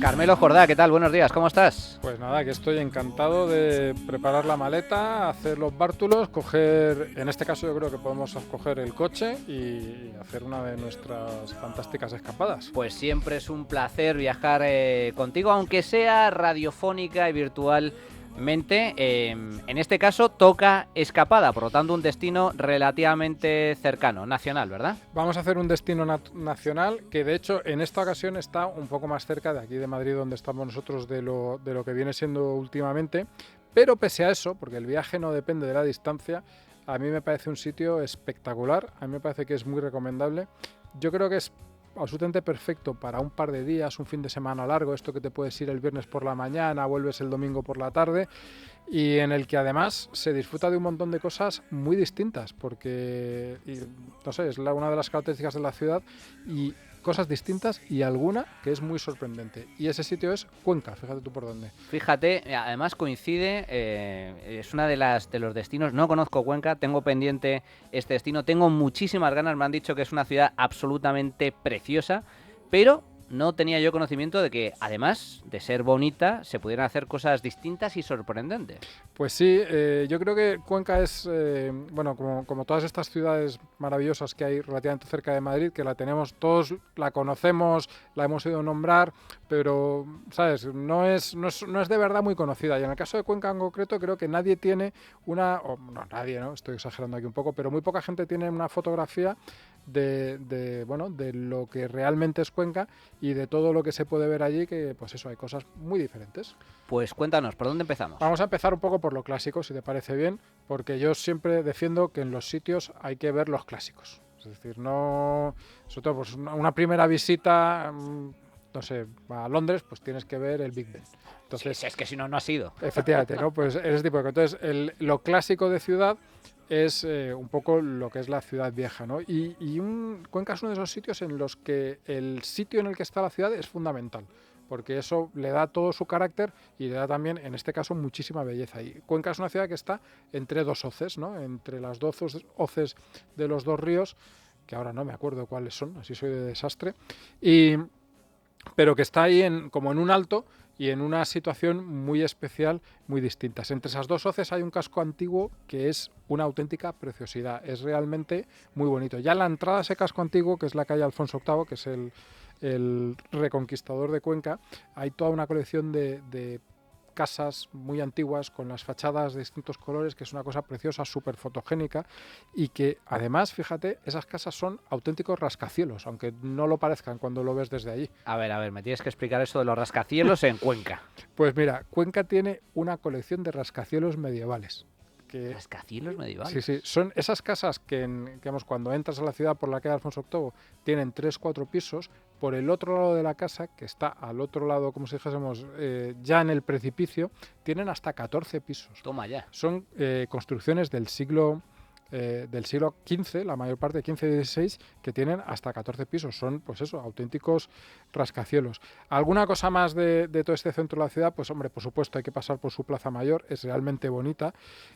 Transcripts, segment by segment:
Carmelo Jordá, ¿qué tal? Buenos días, ¿cómo estás? Pues nada, que estoy encantado de preparar la maleta, hacer los bártulos, coger, en este caso yo creo que podemos coger el coche y hacer una de nuestras fantásticas escapadas. Pues siempre es un placer viajar contigo, aunque sea radiofónica y virtualmente. En este caso toca escapada, por lo tanto un destino relativamente cercano, nacional, ¿verdad? Vamos a hacer un destino nacional que de hecho en esta ocasión está un poco más cerca de aquí de Madrid donde estamos nosotros de lo que viene siendo últimamente, pero pese a eso, porque el viaje no depende de la distancia, a mí me parece un sitio espectacular, a mí me parece que es muy recomendable. Yo creo que es absolutamente perfecto para un par de días, un fin de semana largo, esto que te puedes ir el viernes por la mañana, vuelves el domingo por la tarde, y en el que además se disfruta de un montón de cosas muy distintas, porque, no sé, es una de las características de la ciudad, y cosas distintas y alguna que es muy sorprendente. Y ese sitio es Cuenca, fíjate tú por dónde. Fíjate, además coincide, es una de los destinos, no conozco Cuenca, tengo pendiente este destino, tengo muchísimas ganas, me han dicho que es una ciudad absolutamente preciosa, pero no tenía yo conocimiento de que, además de ser bonita, se pudieran hacer cosas distintas y sorprendentes. Pues sí, yo creo que Cuenca es, bueno, como todas estas ciudades maravillosas que hay relativamente cerca de Madrid, que la tenemos todos, la conocemos, la hemos oído nombrar, pero, ¿sabes? No es de verdad muy conocida. Y en el caso de Cuenca en concreto, creo que nadie tiene no, nadie, ¿no? Estoy exagerando aquí un poco, pero muy poca gente tiene una fotografía bueno, de lo que realmente es Cuenca y de todo lo que se puede ver allí, que pues eso, hay cosas muy diferentes. Pues cuéntanos, ¿por dónde empezamos? Vamos a empezar un poco por lo clásico, si te parece bien, porque yo siempre defiendo que en los sitios hay que ver los clásicos. Es decir, no, sobre todo pues una primera visita, no sé, a Londres, pues tienes que ver el Big Ben. Entonces, Sí, es que si no, no ha sido. efectivamente, ¿no? Pues ese tipo de cosas. Entonces, lo clásico de ciudad es un poco lo que es la ciudad vieja, ¿no? Cuenca es uno de esos sitios en los que el sitio en el que está la ciudad es fundamental, porque eso le da todo su carácter y le da también, en este caso, muchísima belleza. Y Cuenca es una ciudad que está entre dos hoces, ¿no? Entre las dos hoces de los dos ríos, que ahora no me acuerdo cuáles son, así soy de desastre, y, pero que está ahí como en un alto y en una situación muy especial, muy distinta. Entre esas dos hoces hay un casco antiguo que es una auténtica preciosidad, es realmente muy bonito. Ya la entrada a ese casco antiguo, que es la calle Alfonso VIII, que es el reconquistador de Cuenca, hay toda una colección de casas muy antiguas con las fachadas de distintos colores, que es una cosa preciosa, súper fotogénica, y que además, fíjate, esas casas son auténticos rascacielos, aunque no lo parezcan cuando lo ves desde allí. A ver, me tienes que explicar eso de los rascacielos en Cuenca. Pues mira, Cuenca tiene una colección de rascacielos medievales. Rascacielos Sí, medievales. sí, son esas casas que, digamos, cuando entras a la ciudad por la calle Alfonso VIII tienen 3 4 pisos. Por el otro lado de la casa, que está al otro lado, como si dijésemos, ya en el precipicio, tienen hasta 14 pisos. Toma ya. Son construcciones del siglo XV, la mayor parte, 15 y 16, que tienen hasta 14 pisos. Son, pues eso, auténticos rascacielos. ¿Alguna cosa más de todo este centro de la ciudad? Pues hombre, por supuesto, hay que pasar por su Plaza Mayor, es realmente bonita.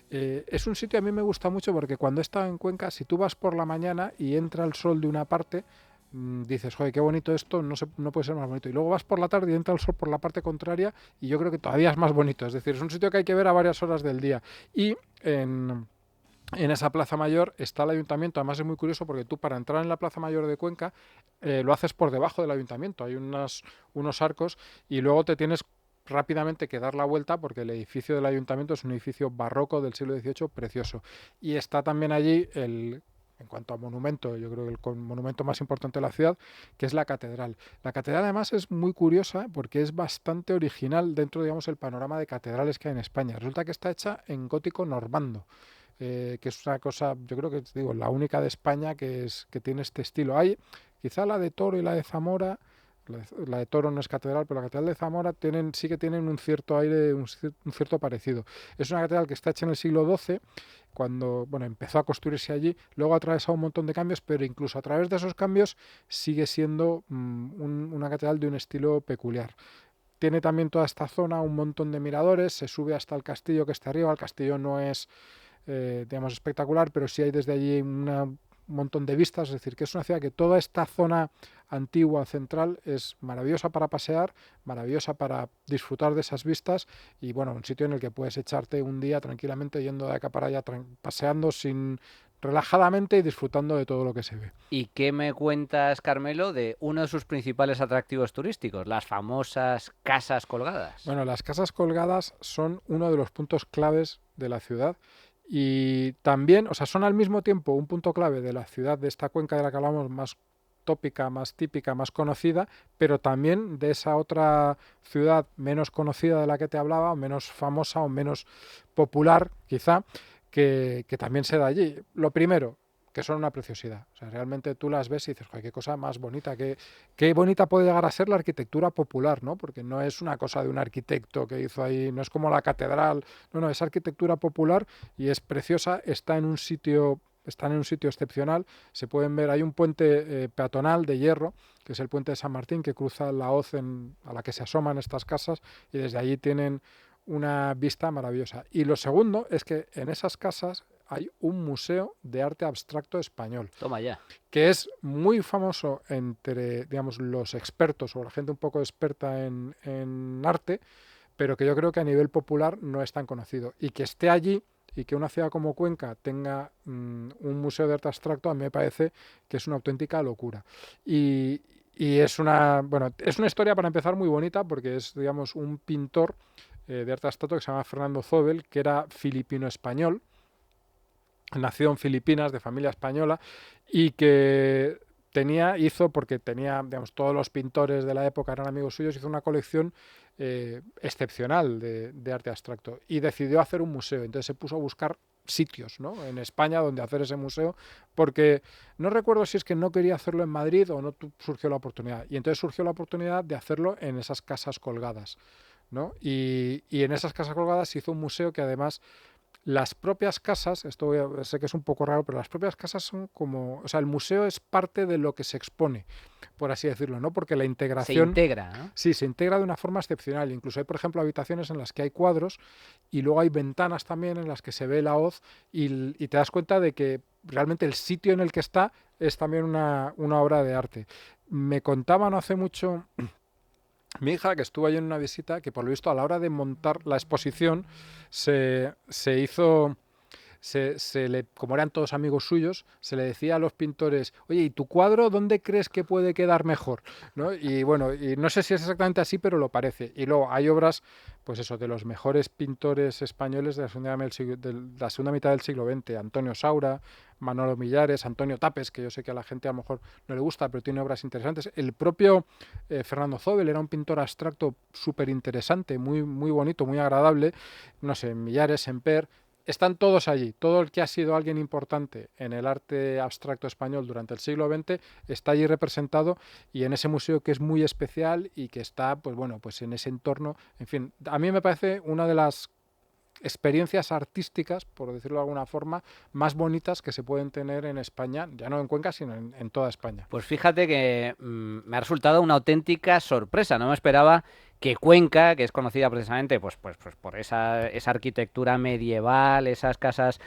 Es un sitio a mí me gusta mucho porque cuando he estado en Cuenca, si tú vas por la mañana y entra el sol de una parte, dices, joder, qué bonito esto, no puede ser más bonito. Y luego vas por la tarde y entra el sol por la parte contraria y yo creo que todavía es más bonito. Es decir, es un sitio que hay que ver a varias horas del día. Y en esa Plaza Mayor está el ayuntamiento. Además es muy curioso porque tú para entrar en la Plaza Mayor de Cuenca lo haces por debajo del ayuntamiento. Hay unos arcos y luego te tienes rápidamente que dar la vuelta porque el edificio del ayuntamiento es un edificio barroco del siglo XVIII precioso. Y está también allí en cuanto a monumento, yo creo que el monumento más importante de la ciudad, que es la catedral. La catedral además es muy curiosa porque es bastante original dentro, digamos, el panorama de catedrales que hay en España. Resulta que está hecha en gótico normando. Que es una cosa, yo creo que digo, la única de España que tiene este estilo. Hay quizá la de Toro y la de Zamora, la de Toro no es catedral, pero la catedral de Zamora sí que tienen un cierto aire, un cierto parecido. Es una catedral que está hecha en el siglo XII, cuando bueno, empezó a construirse allí, luego ha atravesado un montón de cambios, pero incluso a través de esos cambios sigue siendo una catedral de un estilo peculiar. Tiene también toda esta zona un montón de miradores, se sube hasta el castillo que está arriba. El castillo no es digamos, espectacular, pero sí hay desde allí un montón de vistas, es decir, que es una ciudad que toda esta zona antigua, central, es maravillosa para pasear, maravillosa para disfrutar de esas vistas y bueno, un sitio en el que puedes echarte un día tranquilamente yendo de acá para allá, paseando relajadamente y disfrutando de todo lo que se ve. ¿Y qué me cuentas, Carmelo, de uno de sus principales atractivos turísticos, las famosas casas colgadas? Bueno, las casas colgadas son uno de los puntos claves de la ciudad y también, o sea, son al mismo tiempo un punto clave de la ciudad, de esta cuenca de la que hablamos más tópica, más típica, más conocida, pero también de esa otra ciudad menos conocida de la que te hablaba, o menos famosa o menos popular, quizá, que también se da allí. Lo primero, que son una preciosidad. O sea, realmente tú las ves y dices, joder, qué cosa más bonita, qué bonita puede llegar a ser la arquitectura popular, ¿no? Porque no es una cosa de un arquitecto que hizo ahí, no es como la catedral, no, es arquitectura popular y es preciosa, están en un sitio excepcional, se pueden ver, hay un puente peatonal de hierro, que es el puente de San Martín, que cruza la hoz a la que se asoman estas casas y desde allí tienen una vista maravillosa. Y lo segundo es que en esas casas hay un museo de arte abstracto español, Toma ya. que es muy famoso entre, digamos, los expertos o la gente un poco experta en arte, pero que yo creo que a nivel popular no es tan conocido. Y que esté allí y que una ciudad como Cuenca tenga un museo de arte abstracto, a mí me parece que es una auténtica locura. Y es es una historia para empezar muy bonita porque es, digamos, un pintor de arte abstracto que se llama Fernando Zobel, que era filipino-español, nació en Filipinas, de familia española, y que porque tenía, digamos, todos los pintores de la época eran amigos suyos, hizo una colección excepcional de arte abstracto y decidió hacer un museo. Entonces se puso a buscar sitios, ¿no?, en España donde hacer ese museo, porque no recuerdo si es que no quería hacerlo en Madrid o no surgió la oportunidad. Y entonces surgió la oportunidad de hacerlo en esas casas colgadas, ¿no? Y en esas casas colgadas se hizo un museo que además las propias casas, sé que es un poco raro, pero las propias casas son como, o sea, el museo es parte de lo que se expone, por así decirlo, ¿no? Porque la Se integración, integra, ¿no? sí, se integra de una forma excepcional. Incluso hay, por ejemplo, habitaciones en las que hay cuadros y luego hay ventanas también en las que se ve la hoz y te das cuenta de que realmente el sitio en el que está es también una obra de arte. Me contaba no hace mucho mi hija, que estuvo allí en una visita, que por lo visto a la hora de montar la exposición se hizo, como eran todos amigos suyos, se le decía a los pintores, oye, ¿y tu cuadro dónde crees que puede quedar mejor? ¿No? Y bueno, y no sé si es exactamente así, pero lo parece. Y luego hay obras, pues eso, de los mejores pintores españoles de la segunda mitad del siglo XX, Antonio Saura, Manolo Millares, Antonio Tapes, que yo sé que a la gente a lo mejor no le gusta, pero tiene obras interesantes. El propio Fernando Zobel era un pintor abstracto súper interesante, muy, muy bonito, muy agradable. No sé, Millares, Semper, están todos allí. Todo el que ha sido alguien importante en el arte abstracto español durante el siglo XX está allí representado y en ese museo que es muy especial y que está, pues bueno, pues en ese entorno. En fin, a mí me parece una de las experiencias artísticas, por decirlo de alguna forma, más bonitas que se pueden tener en España, ya no en Cuenca, sino en toda España. Pues fíjate que me ha resultado una auténtica sorpresa. No me esperaba que Cuenca, que es conocida precisamente pues por esa arquitectura medieval, esas casas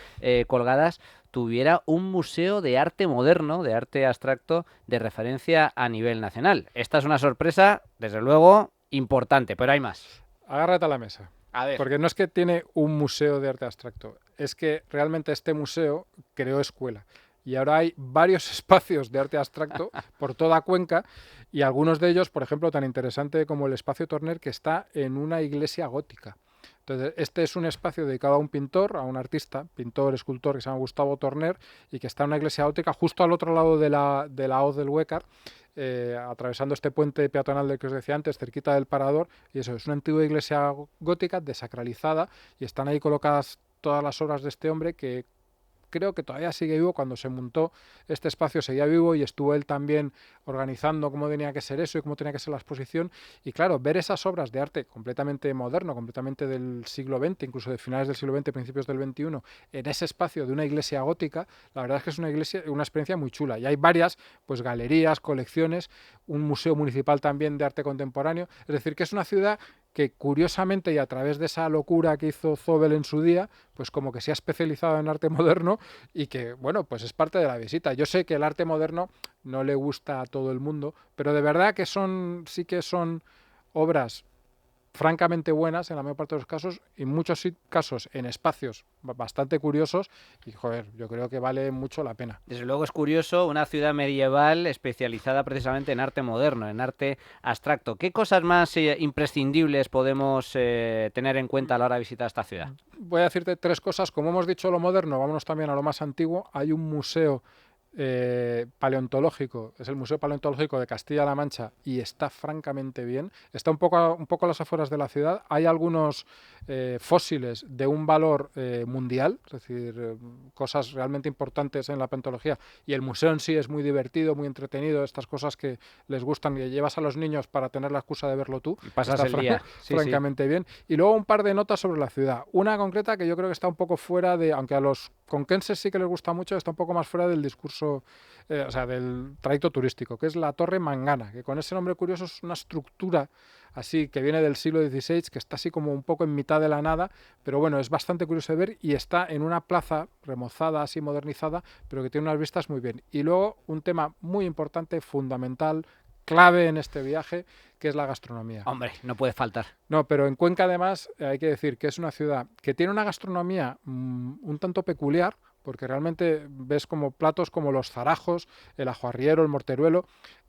colgadas, tuviera un museo de arte moderno, de arte abstracto, de referencia a nivel nacional. Esta es una sorpresa, desde luego, importante, pero hay más. Agárrate a la mesa. A ver. Porque no es que tiene un museo de arte abstracto, es que realmente este museo creó escuela. Y ahora hay varios espacios de arte abstracto por toda Cuenca y algunos de ellos, por ejemplo, tan interesante como el espacio Torner, que está en una iglesia gótica. Entonces, este es un espacio dedicado a un pintor, a un artista, pintor, escultor, que se llama Gustavo Torner, y que está en una iglesia gótica justo al otro lado de la hoz del Huécar, atravesando este puente peatonal del que os decía antes, cerquita del Parador, y eso, es una antigua iglesia gótica desacralizada, y están ahí colocadas todas las obras de este hombre que creo que todavía sigue vivo. Cuando se montó este espacio seguía vivo y estuvo él también organizando cómo tenía que ser eso y cómo tenía que ser la exposición. Y claro, ver esas obras de arte completamente moderno, completamente del siglo XX, incluso de finales del siglo XX, principios del XXI, en ese espacio de una iglesia gótica, la verdad es que es una experiencia muy chula. Y hay varias, pues galerías, colecciones, un museo municipal también de arte contemporáneo. Es decir, que es una ciudad que curiosamente y a través de esa locura que hizo Zobel en su día, pues como que se ha especializado en arte moderno y que, bueno, pues es parte de la visita. Yo sé que el arte moderno no le gusta a todo el mundo, pero de verdad que sí que son obras francamente buenas en la mayor parte de los casos, y en muchos casos en espacios bastante curiosos, y joder, yo creo que vale mucho la pena. Desde luego es curioso, una ciudad medieval especializada precisamente en arte moderno, en arte abstracto. ¿Qué cosas más imprescindibles podemos tener en cuenta a la hora de visitar esta ciudad? Voy a decirte tres cosas. Como hemos dicho lo moderno, vámonos también a lo más antiguo. Hay un museo paleontológico, es el Museo Paleontológico de Castilla-La Mancha, y está francamente bien. Está un poco a las afueras de la ciudad. Hay algunos fósiles de un valor mundial, es decir, cosas realmente importantes en la paleontología, y el museo en sí es muy divertido, muy entretenido, estas cosas que les gustan y llevas a los niños para tener la excusa de verlo tú. Y pasas el día. Sí, francamente bien. Y luego un par de notas sobre la ciudad. Una concreta que yo creo que está un poco fuera de, aunque a los conquenses sí que les gusta mucho, está un poco más fuera del discurso, o sea, del trayecto turístico, que es la Torre Mangana, que con ese nombre curioso es una estructura así que viene del siglo XVI, que está así como un poco en mitad de la nada, pero bueno, es bastante curioso de ver, y está en una plaza remozada, así modernizada, pero que tiene unas vistas muy bien. Y luego un tema muy importante, fundamental, clave en este viaje, que es la gastronomía. Hombre, no puede faltar. No, pero en Cuenca además hay que decir que es una ciudad que tiene una gastronomía un tanto peculiar, porque realmente ves como platos como los zarajos, el ajo arriero, el morteruelo,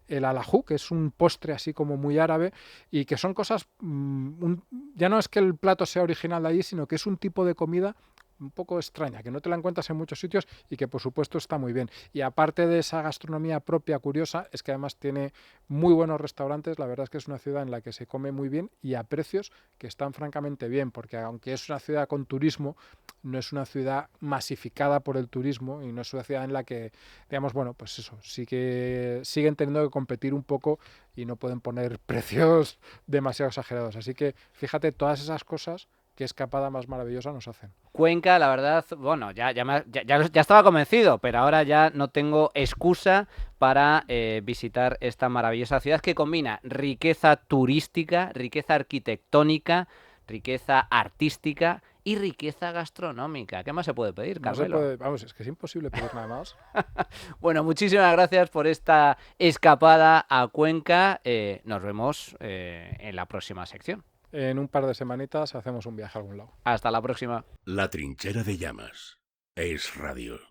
el alajú, que es un postre así como muy árabe, y que son cosas, ya no es que el plato sea original de allí, sino que es un tipo de comida un poco extraña, que no te la encuentras en muchos sitios y que por supuesto está muy bien. Y aparte de esa gastronomía propia curiosa, es que además tiene muy buenos restaurantes. La verdad es que es una ciudad en la que se come muy bien y a precios que están francamente bien, porque aunque es una ciudad con turismo, no es una ciudad masificada por el turismo y no es una ciudad en la que, digamos, bueno, pues eso, sí que siguen teniendo que competir un poco y no pueden poner precios demasiado exagerados. Así que fíjate todas esas cosas, qué escapada más maravillosa nos hacen. Cuenca, la verdad, bueno, ya estaba convencido, pero ahora ya no tengo excusa para visitar esta maravillosa ciudad que combina riqueza turística, riqueza arquitectónica, riqueza artística y riqueza gastronómica. ¿Qué más se puede pedir, No se Carmelo? puede, vamos, es que es imposible pedir nada más. Bueno, muchísimas gracias por esta escapada a Cuenca. Nos vemos en la próxima sección. En un par de semanitas hacemos un viaje a algún lado. Hasta la próxima. La Trinchera de Llamas. Es Radio.